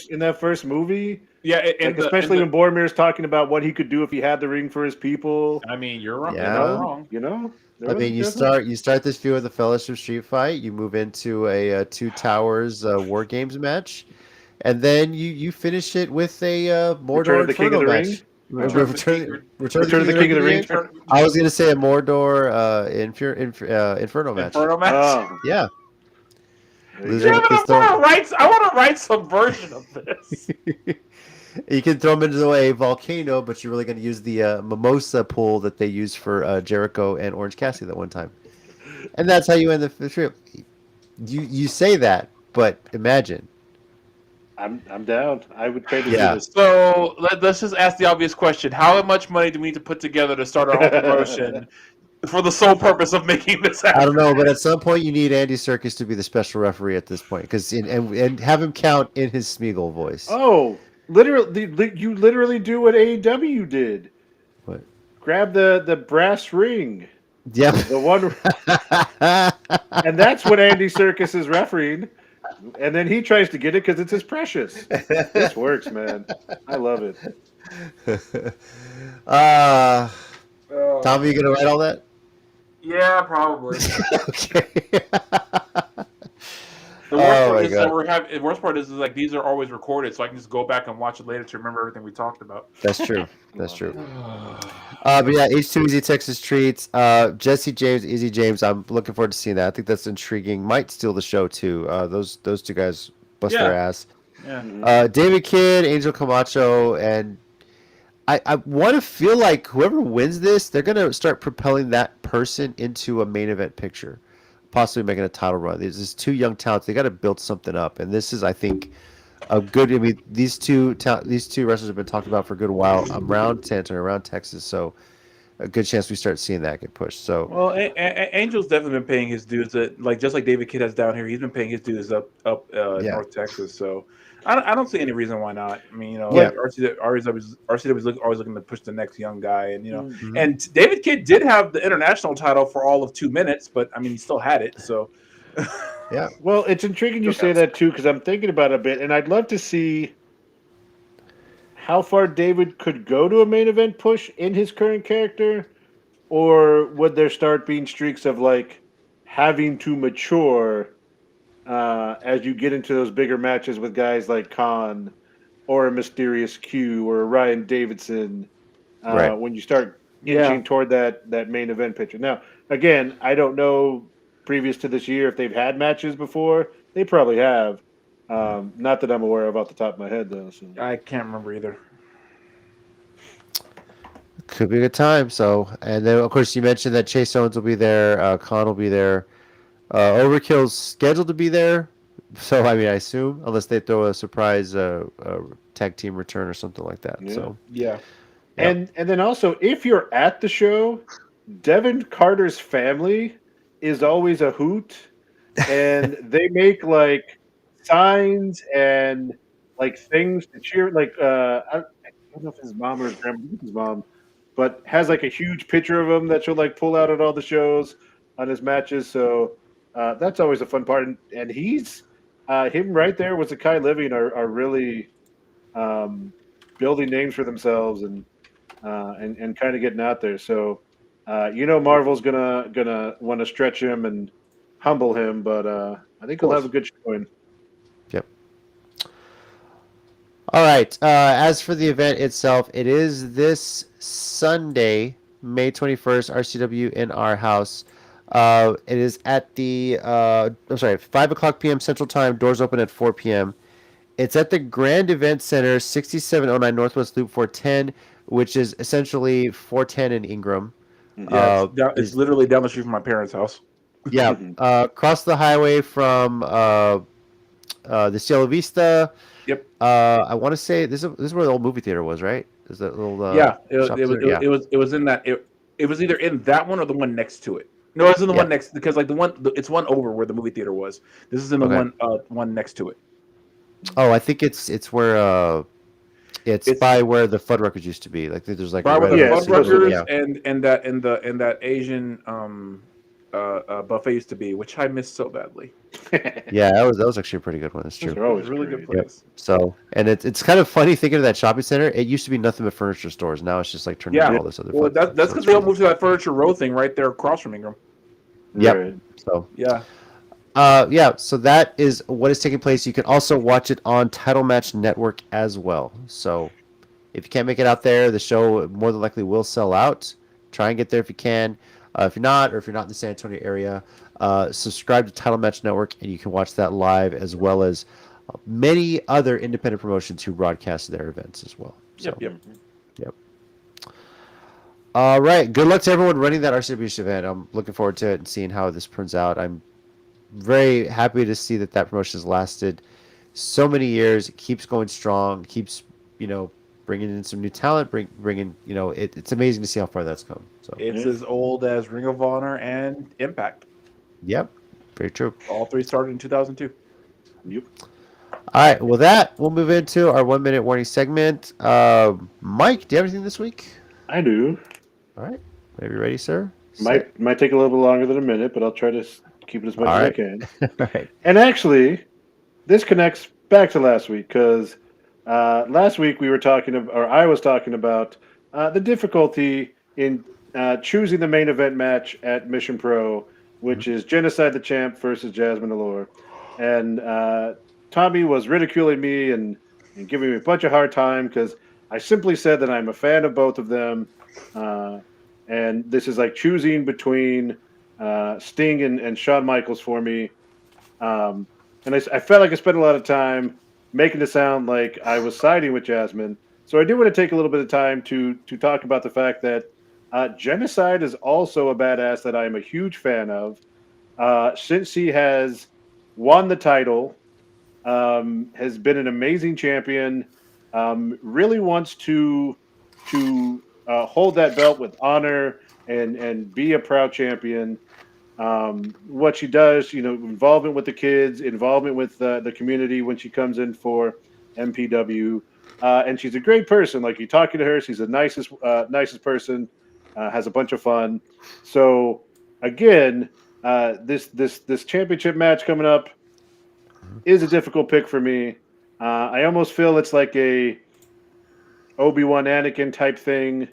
in that first movie. Yeah, especially when Boromir's talking about what he could do if he had the ring for his people. I mean, you're wrong. Yeah. You're not wrong. I mean, you start this feud with a Fellowship Street Fight. You move into a Two Towers War Games match, and then you finish it with a Mordor Inferno match. Return of the King of the Ring. I was going to say a Mordor Inferno match. Inferno match. Oh. Yeah. I want to write some version of this. You can throw them into a volcano, but you're really going to use the mimosa pool that they used for Jericho and Orange Cassidy that one time. And that's how you end the trip. You say that, but imagine. I'm down. I would pay to do this. So let's just ask the obvious question. How much money do we need to put together to start our own promotion for the sole purpose of making this happen? I don't know, but at some point you need Andy Serkis to be the special referee at this point, and have him count in his Smeagol voice. Oh, literally, you literally do what AEW did. What? Grab the brass ring. Yep. The one, and that's what Andy Serkis is refereeing. And then he tries to get it because it's his precious. This works, man. I love it. Tom, are you going to write all that? Yeah, probably. Okay. The worst part my is that God. the worst part is like these are always recorded, so I can just go back and watch it later to remember everything we talked about. That's true. That's true. But But yeah, H2 Easy Texas Treats. Jesse James, Easy James. I'm looking forward to seeing that. I think that's intriguing. Might steal the show too. Those two guys bust their ass. Yeah. David Kidd, Angel Camacho, and I want to feel like whoever wins this, they're gonna start propelling that person into a main event picture, possibly making a title run. These two young talents. They got to build something up, and this is, I think, a good. I mean, these two wrestlers have been talked about for a good while around San Antonio, around Texas. So a good chance we start seeing that get pushed. So Well, Angel's definitely been paying his dues. Like just like David Kidd has down here, he's been paying his dues up yeah, North Texas. So I don't see any reason why not. I mean, Yeah. like RCW is always looking to push the next young guy, and Mhm. and David Kidd did have the international title for all of 2 minutes, but I mean, he still had it. So yeah, Well, it's intriguing you say that too, because I'm thinking about it a bit, and I'd love to see how far David could go to a main event push in his current character, or would there start being streaks of like having to mature as you get into those bigger matches with guys like Khan or a Mysterious Q or a Ryan Davidson right. when you start Yeah. inching toward that main event picture. Now, again, I don't know previous to this year if they've had matches before. They probably have. Not that I'm aware of off the top of my head, though. So. I can't remember either. Could be a good time. So, and then of course you mentioned that Chase Owens will be there. Khan will be there. Overkill's scheduled to be there. So I mean, I assume unless they throw a surprise tag team return or something like that. Yeah. So Yeah. And then also, if you're at the show, Devin Carter's family is always a hoot, and they make like signs and like things to cheer. Like I don't know if his mom or his grandma, I think his mom, but has like a huge picture of him that she'll like pull out at all the shows on his matches. So that's always a fun part. And he's him right there with Zakai Living are really building names for themselves and kind of getting out there. So Marvel's gonna want to stretch him and humble him, but I think he'll have a good showing. Yep. All right. As for the event itself, it is this Sunday, May 21st, RCW in Our House. It is at the 5 o'clock p.m. Central Time. Doors open at 4 p.m. It's at the Grand Event Center, 6709 Northwest Loop 410, which is essentially 410 in Ingram. Yeah, it's literally down the street from my parents' house. Yeah, across the highway from the Cielo Vista. Yep. I want to say this is where the old movie theater was, right? Is that little it was in that it was either in that one or the one next to it. No, it's in the one next because like it's one over where the movie theater was. This is in the one next to it. Oh, I think it's where it's by where the Fuddruckers used to be. Like there's like by where the Fuddruckers yeah. and that Asian buffet used to be, which I missed so badly. Yeah, that was actually a pretty good one. That's true. They're always really good place. Yep. So, and it's kind of funny thinking of that shopping center. It used to be nothing but furniture stores. Now it's just like turned into all this other. Well, that's because they all moved to that Furniture Row thing right there across from Ingram. Yep. Right. So yeah. So that is what is taking place. You can also watch it on Title Match Network as well. So if you can't make it out there, the show more than likely will sell out. Try and get there if you can. If you're not, or if you're not in the San Antonio area, subscribe to Title Match Network, and you can watch that live as well as many other independent promotions who broadcast their events as well. So, Yep. All right. Good luck to everyone running that RCW event. I'm looking forward to it and seeing how this turns out. I'm very happy to see that promotion has lasted so many years. It keeps going strong. Keeps bringing in some new talent. Bringing it's amazing to see how far that's come. So it's as old as Ring of Honor and Impact. Yep, very true. All three started in 2002. Yep. All right. Well, we'll move into our 1 minute warning segment. Mike, do you have anything this week? I do. All right. Whenever you're ready, sir. Might take a little bit longer than a minute, but I'll try to keep it as much as I can. All right. And actually, this connects back to last week because last week we were I was talking about the difficulty in choosing the main event match at Mission Pro, which is Genocide the Champ versus Jasmine Allure. and Tommy was ridiculing me and giving me a bunch of hard time because I simply said that I'm a fan of both of them, and this is like choosing between Sting and Shawn Michaels for me. And I felt like I spent a lot of time making it sound like I was siding with Jasmine. So I do want to take a little bit of time to talk about the fact that Genocide is also a badass that I am a huge fan of. Since he has won the title, has been an amazing champion, really wants to hold that belt with honor and be a proud champion. What she does, involvement with the kids, involvement with the community when she comes in for MPW, and she's a great person. Like you talking to her, she's the nicest person. Has a bunch of fun. So again, this championship match coming up is a difficult pick for me. I almost feel it's like a Obi-Wan Anakin type thing,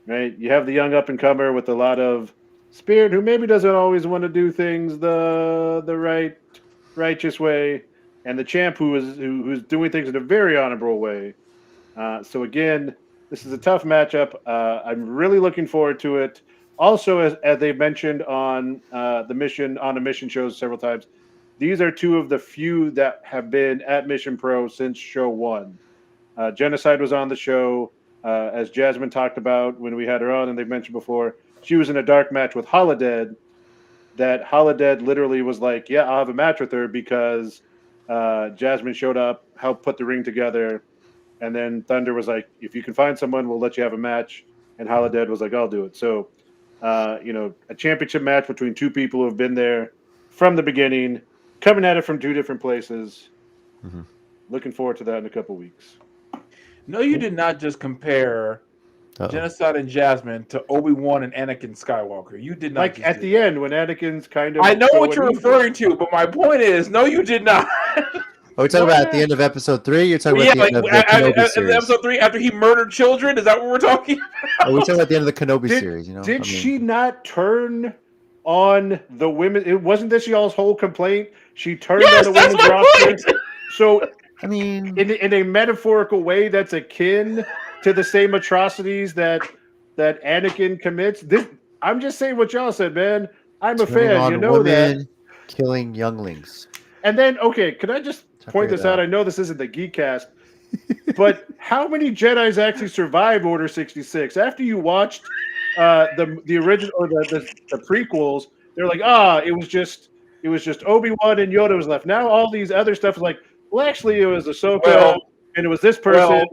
right? You have the young up and comer with a lot of spirit who maybe doesn't always want to do things the righteous way, and the champ who's doing things in a very honorable way. So again, this is a tough matchup. I'm really looking forward to it. Also, as they mentioned on the mission shows several times, these are two of the few that have been at Mission Pro since show one. Genocide was on the show, as Jasmine talked about when we had her on, and they've mentioned before. She was in a dark match with Holodead. That Holodead literally was like, "Yeah, I'll have a match with her," because Jasmine showed up, helped put the ring together, and then Thunder was like, "If you can find someone, we'll let you have a match." And Holodead was like, "I'll do it." So, a championship match between two people who have been there from the beginning, coming at it from two different places. Mm-hmm. Looking forward to that in a couple weeks. No, you did not just compare Genocide and Jasmine to Obi-Wan and Anakin Skywalker. You did not. Like at the end when Anakin's kind of. I know what you're referring to, but my point is, no, you did not. Are we talking about at the end of episode 3? You're talking about the end of the Kenobi series. Episode 3, after he murdered children. Is that what we're talking about? Are we talking about the end of the Kenobi series? Did she not turn on the women? It wasn't this y'all's whole complaint. She turned on the women's roster. So I mean, in a metaphorical way, that's akin to the same atrocities that Anakin commits. I'm just saying what y'all said, man. I'm a fan. You know that. Killing younglings. And then, okay, could I just point this out? I know this isn't the Geekcast, but how many Jedis actually survived Order 66? After you watched the original or the prequels, they're like, it was just Obi-Wan and Yoda was left. Now all these other stuff is like, well, actually, it was Ahsoka, and it was this person,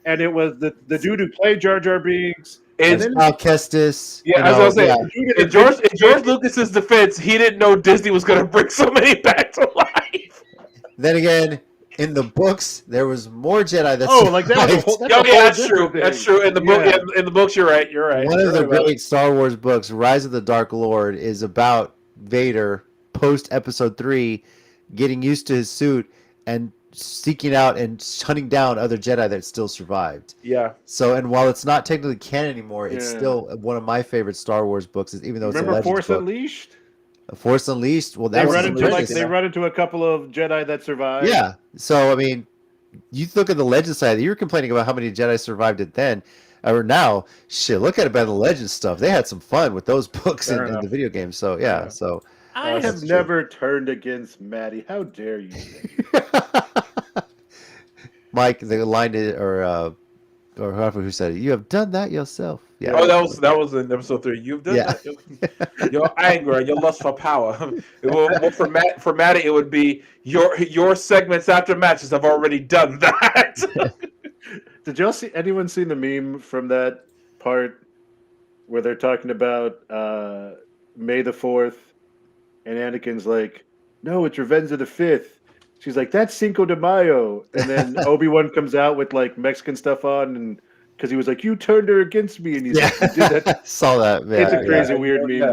and it was the dude who played Jar Jar Binks. It's Kestis. Yeah, as I was saying, in George Lucas's defense, he didn't know Disney was going to bring so many back to life. Then again, in the books, there was more Jedi that that's true. That's true. In the book, in the books, you're right. You're right. One of the great Star Wars books, Rise of the Dark Lord, is about Vader post Episode 3, getting used to his suit and seeking out and hunting down other Jedi that still survived. Yeah. So, and while it's not technically canon anymore, it's still one of my favorite Star Wars books. Even though it's a Legends Force book. Unleashed. Force Unleashed. Well, they run into a couple of Jedi that survived. Yeah. So I mean, you look at the Legends side. You were complaining about how many Jedi survived it then, or now. Shit, look at it by the Legends stuff. They had some fun with those books in the video game. So yeah. So I have never turned against Maddie. How dare you? Mike, the line is, or whoever said it. You have done that yourself. Yeah. Oh, that was in episode 3. You've done that. Your anger, your lust for power. Well, for Maddie, it would be your segments after matches have already done that. Did y'all see? Anyone seen the meme from that part where they're talking about May the 4th, and Anakin's like, "No, it's Revenge of the 5th." She's like, "That's Cinco de Mayo," and then Obi-Wan comes out with like Mexican stuff on, and because he was like, "You turned her against me," and he's like, "Did that?" Saw that. Man. It's a crazy, weird meme.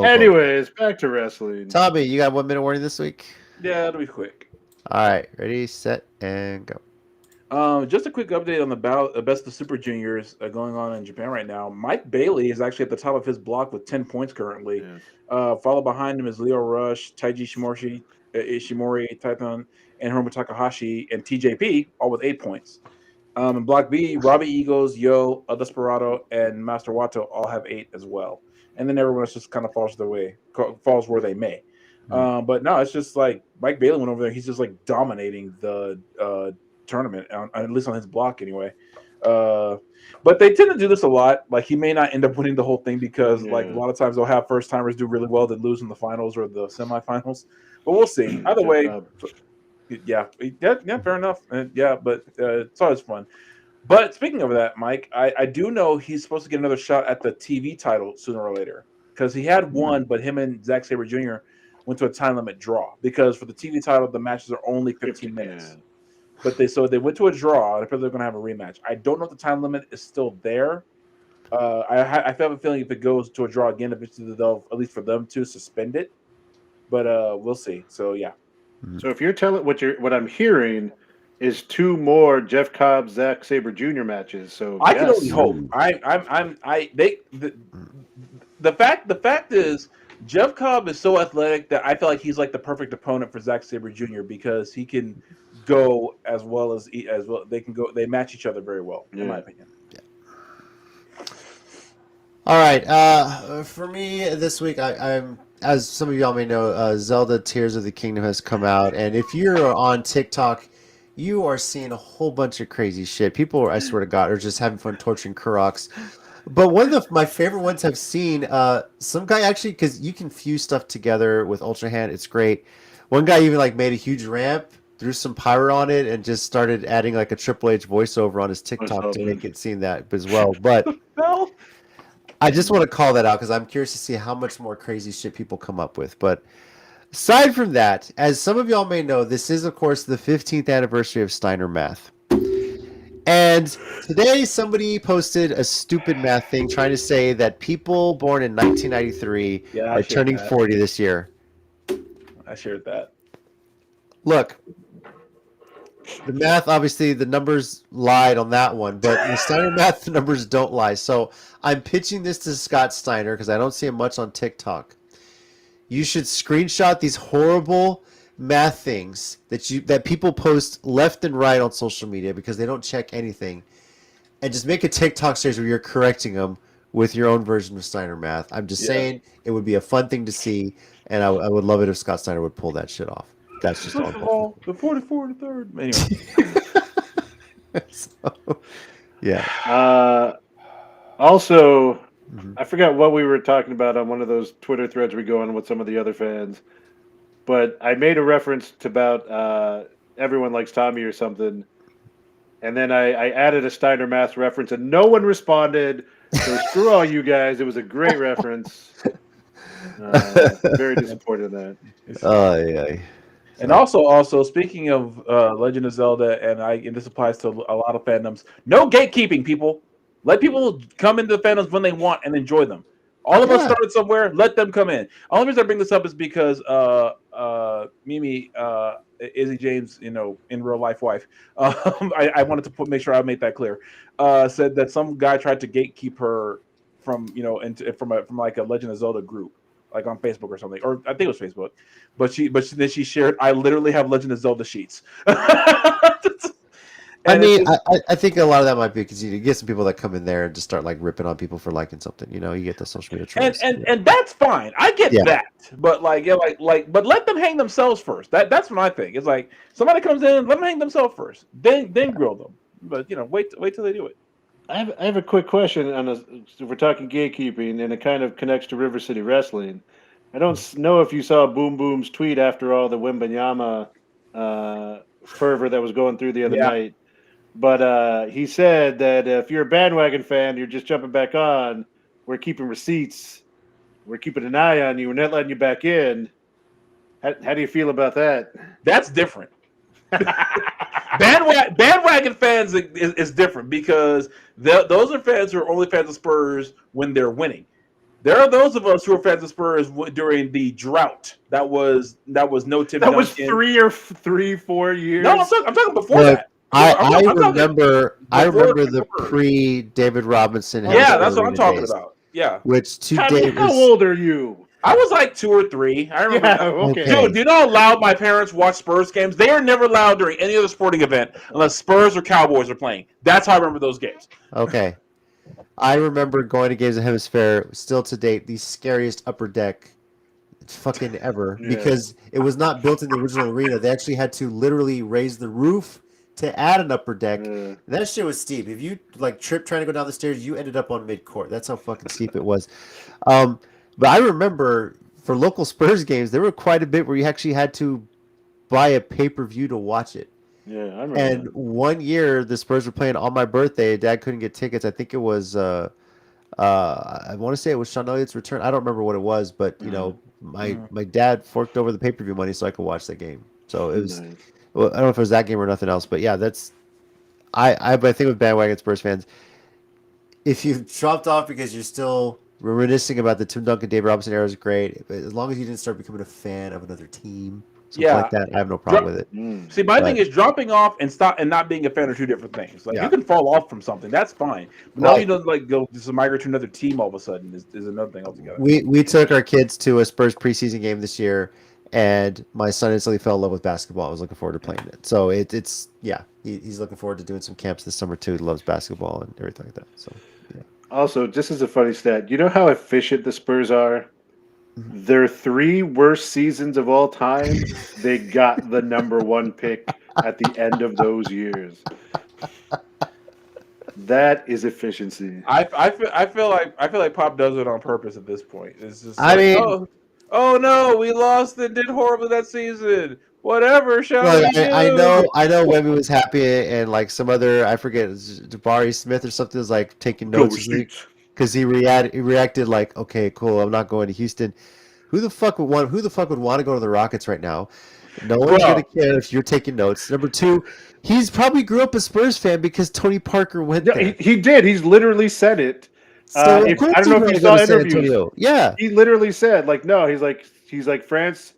Anyways, back to wrestling. Tommy, you got 1 minute warning this week? Yeah, it'll be quick. All right, ready, set, and go. Just a quick update on the best of Super Juniors going on in Japan right now. Mike Bailey is actually at the top of his block with 10 points currently. Followed behind him is Leo Rush, Taiji Ishimori, Titan, and Hiromu Takahashi, and TJP, all with 8 points. In Block B, Robbie Eagles, Yo, El Desperado, and Master Wato all have 8 as well. And then everyone else just kind of falls where they may. But no, it's just like Mike Bailey went over there. He's just like dominating the tournament, at least on his block anyway. But they tend to do this a lot. Like he may not end up winning the whole thing because like a lot of times they'll have first timers do really well that lose in the finals or the semifinals. But we'll see. Either way, yeah, fair enough. But it's always fun. But speaking of that, Mike, I do know he's supposed to get another shot at the TV title sooner or later because he had one, but him and Zack Sabre Jr. went to a time limit draw because for the TV title the matches are only 15 minutes. But they went to a draw. And they're going to have a rematch. I don't know if the time limit is still there. I have a feeling if it goes to a draw again, eventually they'll, at least for them to, suspend it. But we'll see. So yeah. So if you're telling what I'm hearing is 2 more Jeff Cobb Zack Sabre Jr. matches. So I can only hope. The fact is Jeff Cobb is so athletic that I feel like he's like the perfect opponent for Zack Sabre Jr. because he can go as well. They can go. They match each other very well, in my opinion. Yeah. All right. For me this week, I'm as some of y'all may know, Zelda Tears of the Kingdom has come out, and if you're on TikTok, you are seeing a whole bunch of crazy shit. People, I swear to God, are just having fun torturing Kuroks. But one of my favorite ones I've seen, some guy actually, because you can fuse stuff together with Ultra Hand, it's great. One guy even like made a huge ramp, threw some pyro on it, and just started adding like a Triple H voiceover on his TikTok to make it seem that as well. But I just want to call that out because I'm curious to see how much more crazy shit people come up with. But aside from that, as some of y'all may know, this is, of course, the 15th anniversary of Steiner Math. And today somebody posted a stupid math thing trying to say that people born in 1993 are turning 40 this year. I shared that. Look, the math, obviously, the numbers lied on that one, but the Steiner Math, the numbers don't lie. So I'm pitching this to Scott Steiner because I don't see him much on TikTok. You should screenshot these horrible math things that people post left and right on social media because they don't check anything, and just make a TikTok series where you're correcting them with your own version of Steiner Math. I'm just saying it would be a fun thing to see, and I would love it if Scott Steiner would pull that shit off. That's just all. The 44 and the third. Anyway. So, yeah. Also, I forgot what we were talking about on one of those Twitter threads we go on with some of the other fans, but I made a reference to about everyone likes Tommy or something, and then I added a Steiner Math reference, and no one responded. So screw all you guys. It was a great reference. Very disappointed in that. Yeah. And also speaking of Legend of Zelda, and this applies to a lot of fandoms. No gatekeeping, people. Let people come into the fandoms when they want and enjoy them. All of us started somewhere. Let them come in. Only reason I bring this up is because Mimi, Izzy James, in real life wife, I wanted to make sure I made that clear. Said that some guy tried to gatekeep her from from like a Legend of Zelda group, like on Facebook or something, or I think it was Facebook. But then she shared, I literally have Legend of Zelda sheets. I mean, I think a lot of that might be because you get some people that come in there and just start like ripping on people for liking something. You get the social media trolls. And that's fine. I get that. But but let them hang themselves first. That's what I think. It's like somebody comes in, let them hang themselves first, then grill them. But wait till they do it. I have a quick question if we're talking gatekeeping, and it kind of connects to River City Wrestling. I don't know if you saw Boom Boom's tweet after all the Wembanyama fervor that was going through the other night. But he said that if you're a bandwagon fan, you're just jumping back on. We're keeping receipts. We're keeping an eye on you. We're not letting you back in. How do you feel about that? That's different. Bandwagon fans is different because those are fans who are only fans of Spurs when they're winning. There are those of us who are fans of Spurs during the drought. That was no Tim. That was 4 years. No, I'm talking before that. I I'm talking remember the before. pre David Robinson. Yeah, that's what I'm Arena talking days, about. Yeah. which to Tommy, date how was old are you? I was like 2 or 3. I remember. Yeah, okay. Dude, do you know how loud my parents watch Spurs games? They are never loud during any other sporting event unless Spurs or Cowboys are playing. That's how I remember those games. okay. I remember going to games at Hemisphere. Still to date, the scariest upper deck fucking ever Yeah. because it was not built in the original arena. They actually had to literally raise the roof to add an upper deck. Yeah. That shit was steep. If you like tripped trying to go down the stairs, you ended up on mid court. That's how fucking steep it was. But I remember for local Spurs games, there were quite a bit where you actually had to buy a pay-per-view to watch it. Yeah, I remember. And that. one year the Spurs were playing on my birthday. Dad couldn't get tickets. I think it was I want to say it was Sean Elliott's return. I don't remember what it was, but you know, my dad forked over the pay-per-view money so I could watch that game. So it was Nice. well, I don't know if it was that game or nothing else, but yeah, that's I think with bandwagon Spurs fans, if you've dropped off because you're still reminiscing about the Tim Duncan, Dave Robinson era is great, but as long as you didn't start becoming a fan of another team, something like that, I have no problem with it. See, my thing is dropping off and not being a fan are two different things. Like you can fall off from something, that's fine. But now you don't like go just migrate to another team all of a sudden is another thing altogether. We took our kids to a Spurs preseason game this year, and my son instantly fell in love with basketball. I was looking forward to playing it. So he's looking forward to doing some camps this summer too. He loves basketball and everything like that. So yeah. Also, just as a funny stat, you know how efficient the Spurs are? Their 3 worst seasons of all time, they got the number 1 pick at the end of those years. That is efficiency. I feel like Pop does it on purpose at this point. It's just oh no, we lost and did horribly that season. Whatever, shall we do? I know Wemby was happy, and like some other, I forget, Jabari Smith or something was like taking notes because he reacted like, okay, cool, I'm not going to Houston. Who the fuck would want to go to the Rockets right now? No one's gonna care if you're taking notes. Number 2, he's probably grew up a Spurs fan because Tony Parker went there. He did. He's literally said it. So I don't know if you saw interviews. Yeah, he literally said like, no, he's like France.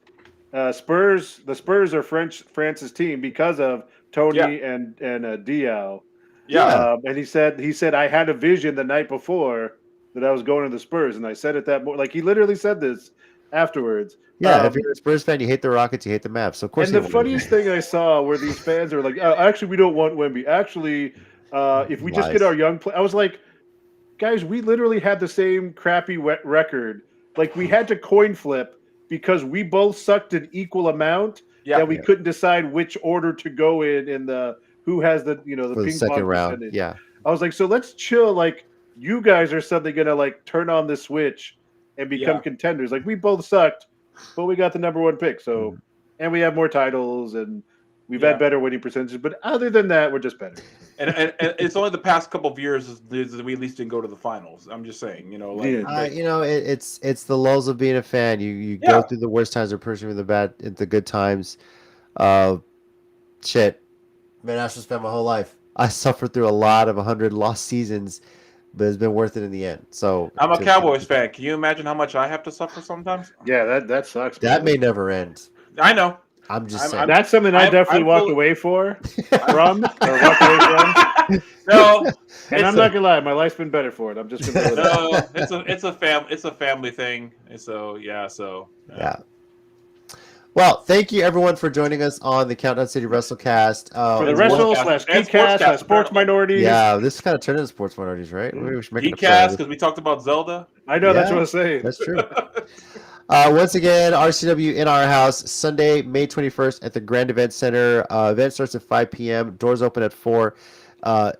Spurs. The Spurs are France's team because of Tony and Diaw. Yeah. And he said I had a vision the night before that I was going to the Spurs, and I said it that like he literally said this afterwards. Yeah, if you're a Spurs fan, you hate the Rockets, you hate the Mavs. So of course. And the funniest thing I saw where these fans are like, actually, we don't want Wemby. Actually, if we just get our young play, I was like, guys, we literally had the same crappy record. Like we had to coin flip because we both sucked an equal amount that we couldn't decide which order to go in the who has the for ping second pong round. percentage. Yeah, I was like, so let's chill. Like you guys are suddenly gonna like turn on the switch and become contenders. Like we both sucked, but we got the number 1 pick. So and we have more titles and we've had better winning percentages. But other than that, we're just better. And it's only the past couple of years that we at least didn't go to the finals. I'm just saying, it's the lulls of being a fan. You go through the worst times, or persevere the good times. Shit, been an Astros fan my whole life. I suffered through a lot of 100 lost seasons, but it's been worth it in the end. So I'm a Cowboys fan. Can you imagine how much I have to suffer sometimes? Yeah, that sucks. That may never end. I know. I'm just saying. That's something I definitely walked away from. No, and I'm not gonna lie, my life's been better for it. I'm just gonna. No, it's a family thing. So yeah. Well, thank you everyone for joining us on the Countdown City WrestleCast. For the Wrestle/Geekcast Sports Minorities. Yeah, this kind of turned into Sports Minorities, right? We should make Geekcast because we talked about Zelda. I know, that's what I was saying. That's true. Once again, RCW In Our House, Sunday, May 21st at the Grand Event Center. Event starts at 5 p.m. Doors open at 4.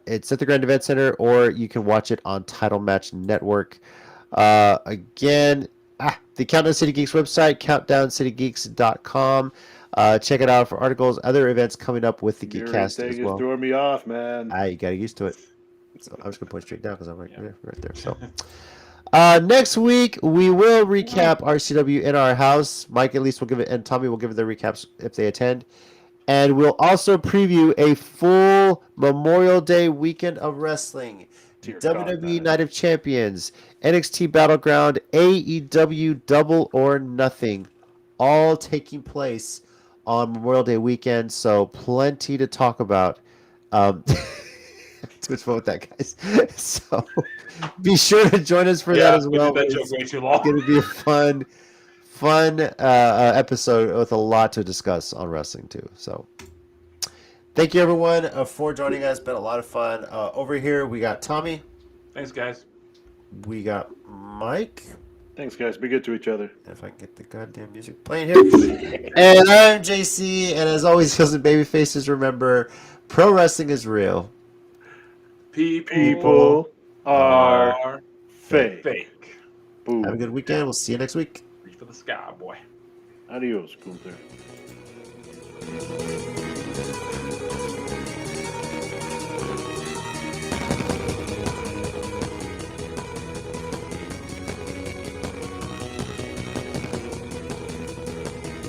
It's at the Grand Event Center, or you can watch it on Title Match Network. Again, the Countdown City Geeks website, countdowncitygeeks.com. Check it out for articles, other events coming up with the Geekcast as well. Is throwing me off, man. You got to get used to it. So I'm just going to point straight down because I'm right there. So next week, we will recap RCW In Our House. Mike at least will give it, and Tommy will give it their recaps if they attend. And we'll also preview a full Memorial Day weekend of wrestling. WWE Night of Champions, NXT Battleground, AEW Double or Nothing, all taking place on Memorial Day weekend. So plenty to talk about Too much fun with that, guys. So be sure to join us for that as we well. did that joke way too long. It's going to be a fun episode with a lot to discuss on wrestling too. So thank you everyone for joining us. Been a lot of fun. Over here we got Tommy. Thanks, guys. We got Mike. Thanks, guys. Be good to each other. If I can get the goddamn music playing here. And I'm JC. And as always, Heels and Baby Faces, remember, pro wrestling is real. People are fake. Boom. Have a good weekend. We'll see you next week. Reach for the sky, boy. Adios, Gunther.